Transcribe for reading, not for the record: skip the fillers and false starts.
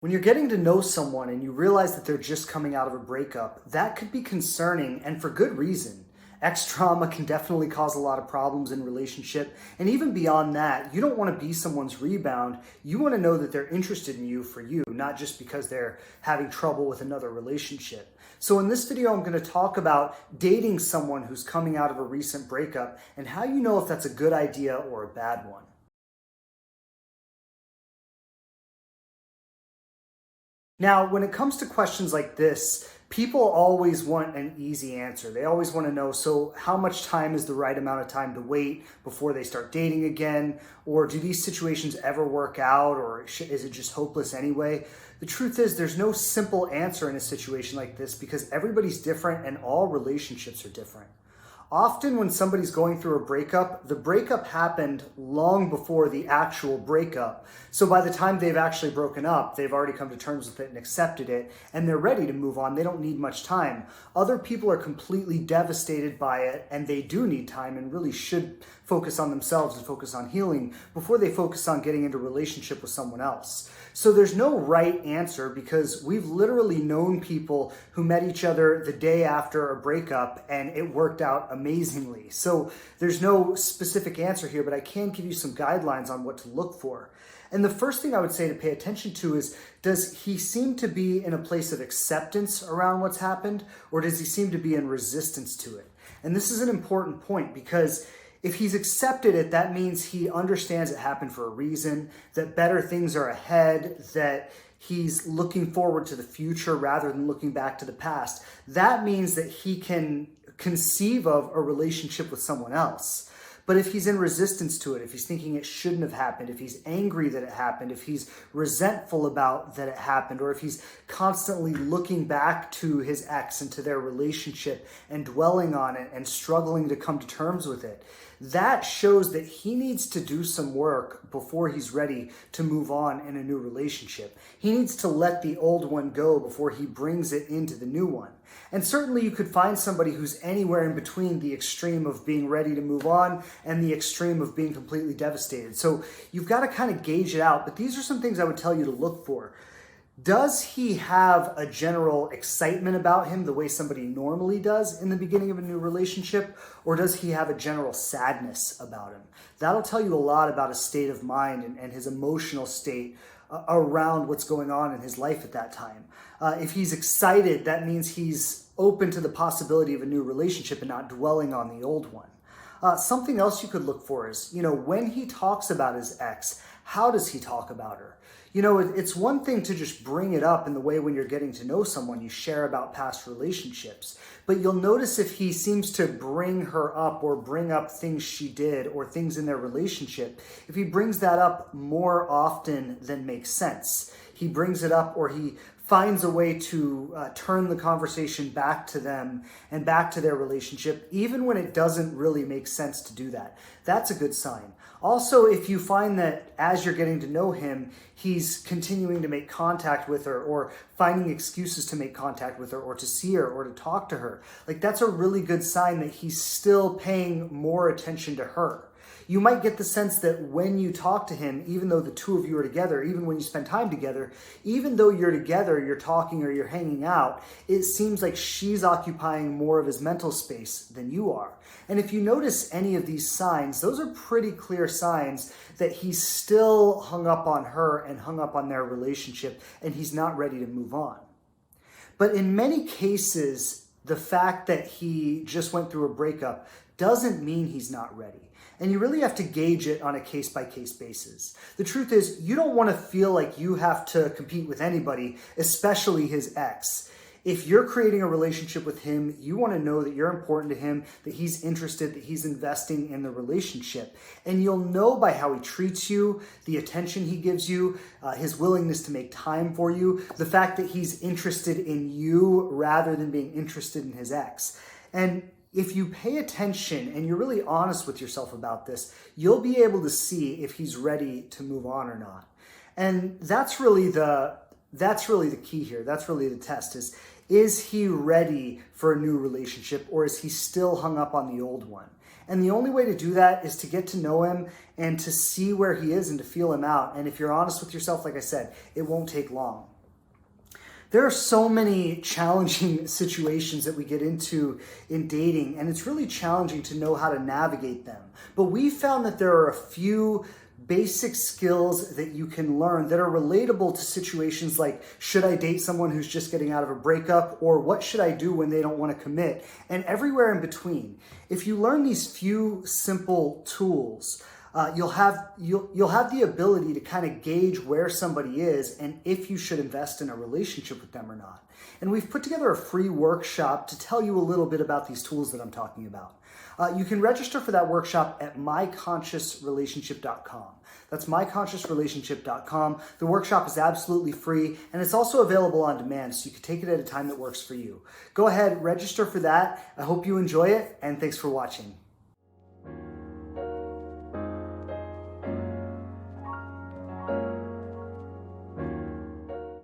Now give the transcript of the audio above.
When you're getting to know someone and you realize that they're just coming out of a breakup, that could be concerning and for good reason. Ex trauma can definitely cause a lot of problems in relationship. And even beyond that, you don't want to be someone's rebound. You want to know that they're interested in you for you, not just because they're having trouble with another relationship. So in this video, I'm going to talk about dating someone who's coming out of a recent breakup and how you know if that's a good idea or a bad one. Now, when it comes to questions like this, people always want an easy answer. They always want to know, so how much time is the right amount of time to wait before they start dating again? Or do these situations ever work out? Or is it just hopeless anyway? The truth is, there's no simple answer in a situation like this because everybody's different and all relationships are different. Often when somebody's going through a breakup, the breakup happened long before the actual breakup. So by the time they've actually broken up, they've already come to terms with it and accepted it, and they're ready to move on. They don't need much time. Other people are completely devastated by it, and they do need time and really should focus on themselves and focus on healing before they focus on getting into a relationship with someone else. So there's no right answer because we've literally known people who met each other the day after a breakup and it worked out amazingly. So there's no specific answer here, but I can give you some guidelines on what to look for. And the first thing I would say to pay attention to is, does he seem to be in a place of acceptance around what's happened, or does he seem to be in resistance to it? And this is an important point because if he's accepted it, that means he understands it happened for a reason, that better things are ahead, that he's looking forward to the future rather than looking back to the past. That means that he can conceive of a relationship with someone else. But if he's in resistance to it, if he's thinking it shouldn't have happened, if he's angry that it happened, if he's resentful about that it happened, or if he's constantly looking back to his ex and to their relationship and dwelling on it and struggling to come to terms with it, that shows that he needs to do some work before he's ready to move on in a new relationship. He needs to let the old one go before he brings it into the new one. And certainly you could find somebody who's anywhere in between the extreme of being ready to move on and the extreme of being completely devastated. So you've got to kind of gauge it out, but these are some things I would tell you to look for. Does he have a general excitement about him the way somebody normally does in the beginning of a new relationship? Or does he have a general sadness about him? That'll tell you a lot about his state of mind and his emotional state around what's going on in his life at that time. If he's excited, that means he's open to the possibility of a new relationship and not dwelling on the old one. Something else you could look for is, when he talks about his ex, how does he talk about her? It's one thing to just bring it up in the way when you're getting to know someone, you share about past relationships. But you'll notice if he seems to bring her up or bring up things she did or things in their relationship, if he brings that up more often than makes sense, he brings it up or he finds a way to turn the conversation back to them and back to their relationship, even when it doesn't really make sense to do that. That's a good sign. Also, if you find that as you're getting to know him, he's continuing to make contact with her or finding excuses to make contact with her or to see her or to talk to her, that's a really good sign that he's still paying more attention to her. You might get the sense that when you talk to him, even though the two of you are together, even when you spend time together, even though you're together, you're talking or you're hanging out, it seems like she's occupying more of his mental space than you are. And if you notice any of these signs, those are pretty clear signs that he's still hung up on her and hung up on their relationship and he's not ready to move on. But in many cases, the fact that he just went through a breakup doesn't mean he's not ready. And you really have to gauge it on a case-by-case basis. The truth is, you don't want to feel like you have to compete with anybody, especially his ex. If you're creating a relationship with him, you want to know that you're important to him, that he's interested, that he's investing in the relationship. And you'll know by how he treats you, the attention he gives you, his willingness to make time for you, the fact that he's interested in you rather than being interested in his ex. And if you pay attention and you're really honest with yourself about this, you'll be able to see if he's ready to move on or not. And that's really the key here. That's really the test is he ready for a new relationship or is he still hung up on the old one? And the only way to do that is to get to know him and to see where he is and to feel him out. And if you're honest with yourself, like I said, it won't take long. There are so many challenging situations that we get into in dating, and it's really challenging to know how to navigate them. But we found that there are a few basic skills that you can learn that are relatable to situations like, should I date someone who's just getting out of a breakup, or what should I do when they don't want to commit, and everywhere in between. If you learn these few simple tools, you'll have the ability to kind of gauge where somebody is and if you should invest in a relationship with them or not. And we've put together a free workshop to tell you a little bit about these tools that I'm talking about. You can register for that workshop at myconsciousrelationship.com. That's myconsciousrelationship.com. The workshop is absolutely free, and it's also available on demand, so you can take it at a time that works for you. Go ahead, register for that. I hope you enjoy it, and thanks for watching.